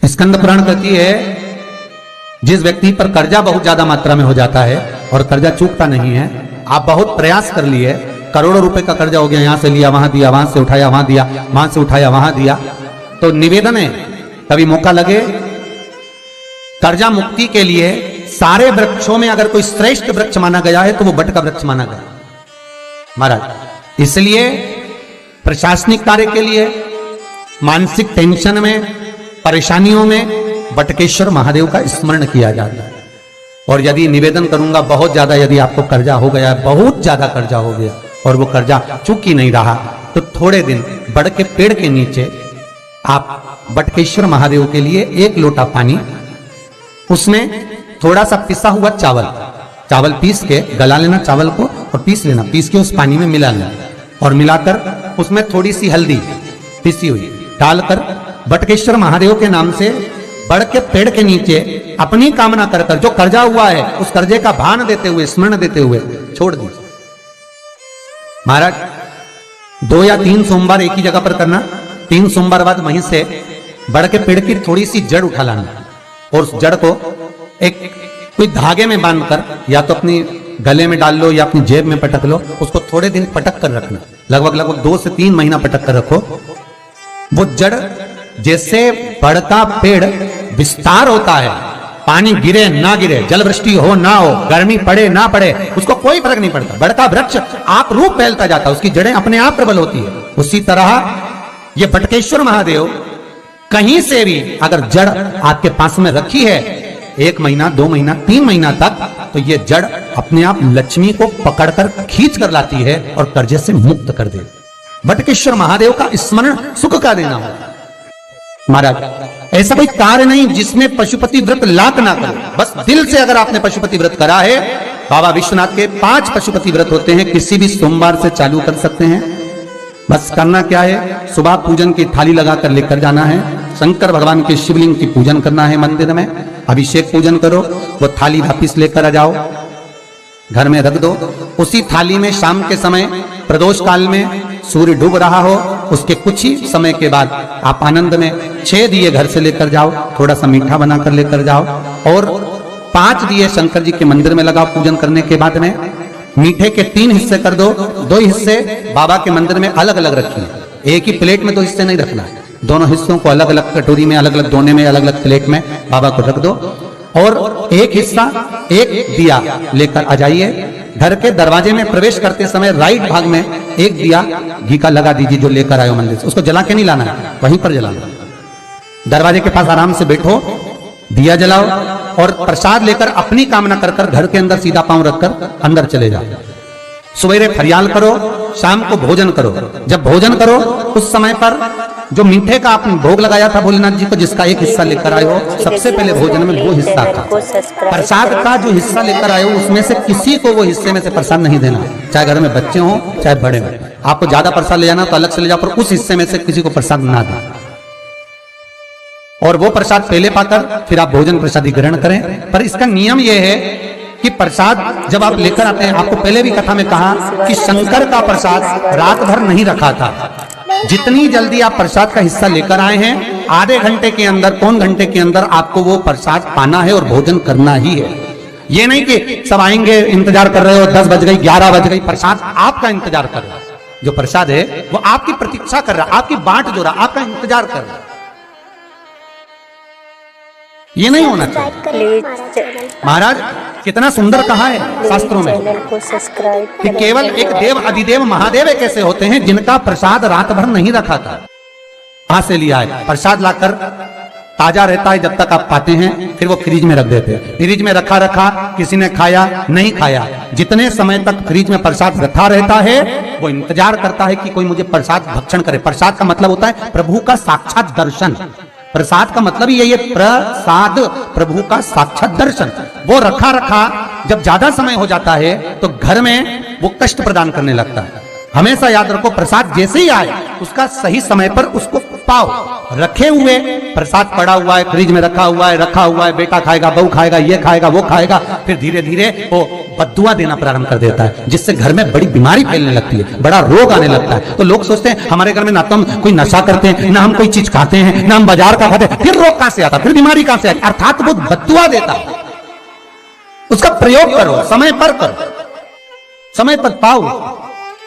स्कंद पुराण कहती है जिस व्यक्ति पर कर्जा बहुत ज्यादा मात्रा में हो जाता है और कर्जा चूकता नहीं है, आप बहुत प्रयास कर लिए, करोड़ों रुपए का कर्जा हो गया, यहां से लिया वहां दिया, वहां से उठाया वहां दिया, वहां से उठाया वहां दिया, तो निवेदन है कभी मौका लगे कर्जा मुक्ति के लिए सारे वृक्षों में अगर कोई श्रेष्ठ वृक्ष माना गया है तो वो बट का वृक्ष माना गया महाराज। इसलिए प्रशासनिक कार्य के लिए, मानसिक टेंशन में, परेशानियों में बटकेश्वर महादेव का स्मरण किया जाता है। और यदि निवेदन करूंगा बहुत ज्यादा, यदि आपको कर्जा हो गया, बहुत ज्यादा कर्जा हो गया और वो कर्जा चूक ही नहीं रहा, तो थोड़े दिन बड़ के पेड़ के नीचे आप बटकेश्वर महादेव के लिए 1 लोटा पानी, उसमें थोड़ा सा पिसा हुआ चावल पीस के गला लेना चावल को और पीस लेना, पीस के उस पानी में मिला लेना और मिलाकर उसमें थोड़ी सी हल्दी पिसी हुई डालकर बटकेश्वर महादेव के नाम से बड़ के पेड़ के नीचे अपनी कामना कर कर जो कर्जा हुआ है उस कर्जे का भान देते हुए, स्मरण देते हुए छोड़ दीजिए महाराज। 2 या 3 सोमवार एक ही जगह पर करना, 3 सोमवार बाद वहीं से बड़ के पेड़ की थोड़ी सी जड़ उठा लाना और उस जड़ को एक कोई धागे में बांधकर या तो अपनी गले में डाल लो या अपनी जेब में पटक लो, उसको थोड़े दिन पटक कर रखना, लगभग 2 से 3 महीना पटक कर रखो। वो जड़ जैसे बड़ का पेड़ विस्तार होता है, पानी गिरे ना गिरे, जल वृष्टि हो ना हो, गर्मी पड़े ना पड़े, उसको कोई फर्क नहीं पड़ता, बड़ का वृक्ष आप रूप फैलता जाता है, उसकी जड़ें अपने आप प्रबल होती है। उसी तरह ये बटकेश्वर महादेव कहीं से भी अगर जड़ आपके पास में रखी है 1 महीना, 2 महीना, 3 महीना तक, तो ये जड़ अपने आप लक्ष्मी को पकड़कर खींच कर लाती है और कर्जे से मुक्त कर दे। बटकेश्वर महादेव का स्मरण सुख का देना हो महाराज। ऐसा कोई कार्य नहीं जिसमें पशुपति व्रत लाख ना करे, बस दिल से अगर आपने पशुपति व्रत करा है, बाबा विश्वनाथ के 5 पशुपति व्रत होते हैं, किसी भी सोमवार से चालू कर सकते हैं। बस करना क्या है, सुबह पूजन की थाली लगाकर लेकर जाना है, शंकर भगवान के शिवलिंग की पूजन करना है मंदिर में, अभिषेक पूजन करो, वो थाली वापिस लेकर आ जाओ, घर में रख दो। उसी थाली में शाम के समय प्रदोष काल में सूर्य डूब रहा हो, उसके कुछ ही समय के बाद आप आनंद में 6 दिए घर से लेकर जाओ, थोड़ा सा मीठा बनाकर लेकर जाओ और 5 दिए शंकर जी के मंदिर में लगाओ। पूजन करने के बाद में मीठे के 3 हिस्से कर दो, 2 हिस्से बाबा के मंदिर में अलग अलग रखिए, एक ही प्लेट में 2 हिस्से नहीं रखना है, दोनों हिस्सों को अलग अलग कटोरी में, अलग अलग दोने में, अलग अलग प्लेट में बाबा को रख दो और एक हिस्सा, एक दिया लेकर आ जाइए। घर के दरवाजे में प्रवेश करते समय राइट भाग में एक दिया घी का लगा दीजिए जो लेकर आए हो मंदिर से, उसको जला के नहीं लाना है, वहीं पर जलाना। दरवाजे के पास आराम से बैठो, दिया जलाओ और प्रसाद लेकर अपनी कामना कर कर घर के अंदर सीधा पांव रखकर अंदर चले जाओ। सवेरे फरियाल करो, शाम को भोजन करो। जब भोजन करो उस समय पर जो मीठे का आपने भोग लगाया था भोलेनाथ जी को, जिसका एक हिस्सा लेकर आए हो, सबसे पहले भोजन में वो हिस्सा खा। प्रसाद का जो हिस्सा लेकर आए हो उसमें से किसी को वो हिस्से में से प्रसाद नहीं देना, चाहे घर में बच्चे हो चाहे बड़े हो। आपको ज्यादा प्रसाद ले जाना तो अलग से ले जाओ, पर उस हिस्से में से किसी को प्रसाद ना दें और वो प्रसाद पहले पाकर फिर आप भोजन प्रसादी ग्रहण करें। पर इसका नियम यह है कि प्रसाद जब आप लेकर आते हैं, आपको पहले भी कथा में कहा कि शंकर का प्रसाद रात भर नहीं रखा था। जितनी जल्दी आप प्रसाद का हिस्सा लेकर आए हैं, आधे घंटे के अंदर, पौन घंटे के अंदर आपको वो प्रसाद पाना है और भोजन करना ही है। ये नहीं कि सब आएंगे, इंतजार कर रहे हो, 10 बज गई, 11 बज गई, प्रसाद आपका इंतजार कर रहा है। जो प्रसाद है वो आपकी प्रतीक्षा कर रहा है, आपकी बाट जो रहा, आपका इंतजार कर रहा है। ये नहीं होना चाहिए महाराज। कितना सुंदर कहा है शास्त्रों में कि केवल एक देव अधिदेव महादेव एक ऐसे होते हैं जिनका प्रसाद रात भर नहीं रखा था। कहां से लिया है? प्रसाद लाकर ताजा रहता है जब तक आप पाते हैं, फिर वो फ्रिज में रख देते हैं। फ्रिज में रखा रखा किसी ने खाया नहीं खाया, जितने समय तक फ्रिज में प्रसाद रखा रहता है वो इंतजार करता है कि कोई मुझे प्रसाद भक्षण करे। प्रसाद का मतलब होता है प्रभु का साक्षात दर्शन। प्रसाद का मतलब यही है, प्रसाद प्रभु का साक्षात दर्शन। वो रखा रखा जब ज्यादा समय हो जाता है तो घर में वो कष्ट प्रदान करने लगता है। हमेशा याद रखो, प्रसाद जैसे ही आए उसका सही समय पर उसको पाओ। रखे हुए प्रसाद पड़ा हुआ है, फ्रिज में रखा हुआ है, बेटा खाएगा, बहू खाएगा, ये खाएगा, वो खाएगा, फिर धीरे धीरे वो बद्दुआ देना प्रारंभ कर देता है, जिससे घर में बड़ी बीमारी फैलने लगती है, बड़ा रोग आने लगता है। तो लोग सोचते हैं हमारे घर में ना तो हम कोई नशा करते हैं, ना हम कोई चीज खाते हैं, ना हम बाजार का खाते हैं, फिर रोग कहां से आता, फिर बीमारी कहां से आती? अर्थात वो बद्दुआ देता है। उसका प्रयोग करो, समय पर करो, समय पर पाओ।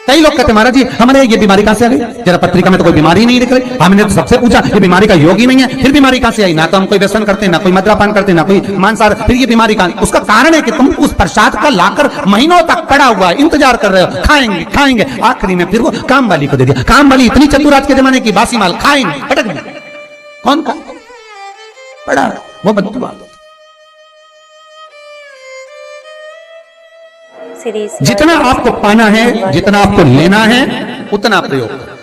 कई लोग कहते हैं महाराज जी हमारे ये बीमारी कहां से आ गई, जरा पत्रिका में तो कोई बीमारी नहीं दिख रही। हमने तो सबसे पूछा ये बीमारी का योग ही नहीं है, फिर बीमारी कहां से आई? ना तो हम कोई व्यसन करते, ना कोई मद्यपान करते, ना कोई मांसाहार, फिर ये बीमारी कहां? उसका कारण है कि तुम उस प्रसाद का लाकर महीनों तक पड़ा हुआ है, इंतजार कर रहे हो, खाएंगे खाएंगे, आखिरी में फिर वो काम वाली को दे दिया। काम वाली इतनी चतुर आज के जमाने की, बासी माल खाएंगे, पटक दिया। कौन खा पड़ा? वो बद्दुआ। जितना आपको पाना है, जितना आपको लेना है, उतना प्रयोग करो।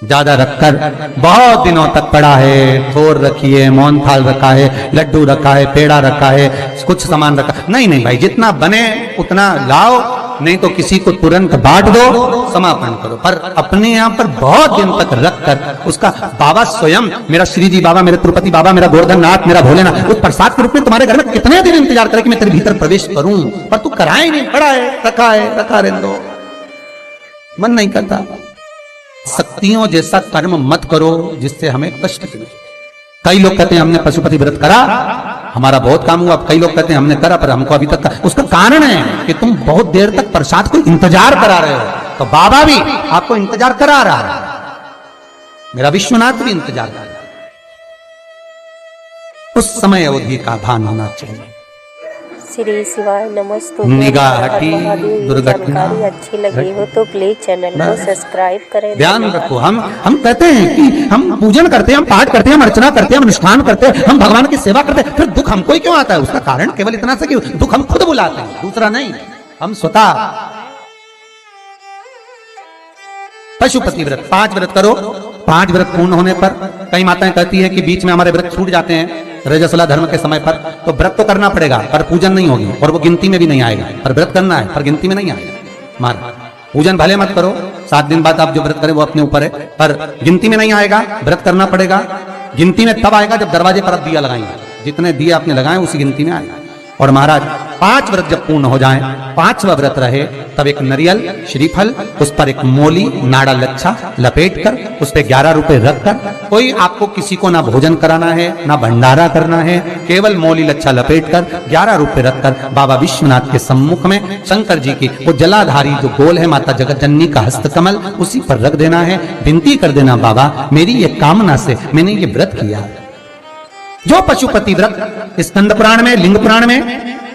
ज्यादा रखकर बहुत दिनों तक पड़ा है, थोर रखिए, मोहन थाल रखा है, लड्डू रखा है, पेड़ा रखा है, कुछ सामान रखा, नहीं नहीं भाई, जितना बने उतना लाओ, नहीं तो किसी को तुरंत बांट दो, समापन करो। पर अपने यहां पर बहुत दिन तक रखकर उसका बाबा स्वयं, मेरा श्री जी बाबा, मेरे तिरुपति बाबा, मेरा गोवर्धन नाथ, मेरा भोलेनाथ, उस प्रसाद के रूप में तुम्हारे घर में कितने दिन इंतजार करे कि मैं तेरे भीतर प्रवेश करूं, पर तू कराए नहीं, पड़ा है, रखा रहने दो, मन नहीं करता। शक्तियों जैसा कर्म मत करो जिससे हमें कष्ट मिले। कई लोग कहते हैं हमने पशुपति व्रत करा, हमारा बहुत काम हुआ। कई लोग कहते हैं हमने करा पर हमको अभी तक उसका कारण है कि तुम बहुत देर तक प्रसाद को इंतजार करा रहे हो। तो बाबा भी आपको इंतजार करा रहा है, मेरा विश्वनाथ भी इंतजार कर रहा है। उस समय अवधि का भान होना चाहिए। श्री शिवाय नमस्तु। निगाह हटी, दुर्घटना अच्छी लगी हो तो प्लीज चैनल को सब्सक्राइब करें। ध्यान रखो, हम कहते हैं कि हम पूजन करते हैं, हम पाठ करते हैं, हम अर्चना करते हैं, हम अनुष्ठान करते हैं, हम भगवान की सेवा करते हैं, फिर दुख हमको ही क्यों आता है? उसका कारण केवल इतना सा कि दुख हम खुद बुलाते हैं, दूसरा नहीं। हम स्वतः पशुपति व्रत 5 व्रत करो। 5 व्रत पूर्ण होने पर कई माताएं कहती है कि बीच में हमारे व्रत छूट जाते हैं रजस्वला धर्म के समय पर, तो व्रत तो करना पड़ेगा पर पूजन नहीं होगी और वो गिनती में भी नहीं आएगा। पर व्रत करना है पर गिनती में नहीं आएगा। मार पूजन भले मत करो, 7 दिन बाद आप जो व्रत करें वो अपने ऊपर है, पर गिनती में नहीं आएगा। व्रत करना पड़ेगा। गिनती में तब आएगा जब दरवाजे पर आप दिया लगाएंगे, जितने दिए आपने लगाए उसी गिनती में आएगा। और महाराज 5 व्रत जब पूर्ण हो जाएं, 5वां व्रत रहे, तब एक नरियल श्रीफल, उस पर एक मोली नाड़ा लच्छा लपेट कर, उस पर 11 रुपए रखकर, कोई आपको किसी को ना भोजन कराना है ना भंडारा करना है, केवल मोली लच्छा लपेट कर 11 रुपए रखकर बाबा विश्वनाथ के सम्मुख में शंकर जी की वो जलाधारी जो गोल है माता जगत जननी का हस्तकमल, उसी पर रख देना है। विनती कर देना बाबा मेरी ये कामना से मैंने ये व्रत किया। जो पशुपति व्रत स्कंद पुराण में, लिंग पुराण में,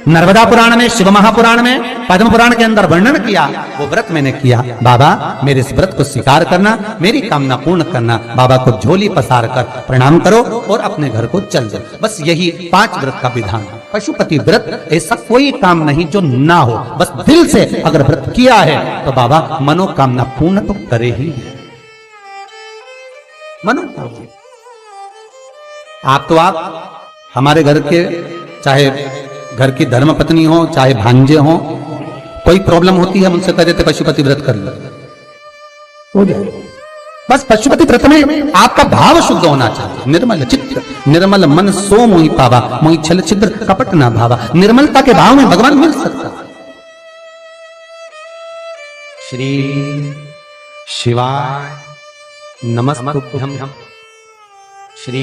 नर्मदा पुराण में, शिव महापुराण में, पद्म पुराण के अंदर वर्णन किया, वो व्रत मैंने किया। बाबा मेरे इस व्रत को स्वीकार करना, मेरी कामना पूर्ण करना। बाबा को झोली पसार कर प्रणाम करो और अपने घर को चल जाओ। बस यही 5 व्रत का विधान। पशुपति व्रत ऐसा कोई काम नहीं जो ना हो, बस दिल से अगर व्रत किया है तो बाबा मनोकामना पूर्ण तो करे ही है। मनोकामना आप हमारे घर के, चाहे घर की धर्म पत्नी हो, चाहे भांजे हो, कोई प्रॉब्लम होती है मुझसे कह देते पशुपति व्रत कर लो, हो जाए। बस पशुपति व्रत में आपका भाव शुद्ध होना चाहिए। निर्मल चित्त निर्मल मन सो मोहि पावा, मोहि छल छिद्र कपट ना भावा। निर्मलता के भाव में भगवान मिल सकता। श्री शिवाय नमस्तुभ्यं। श्री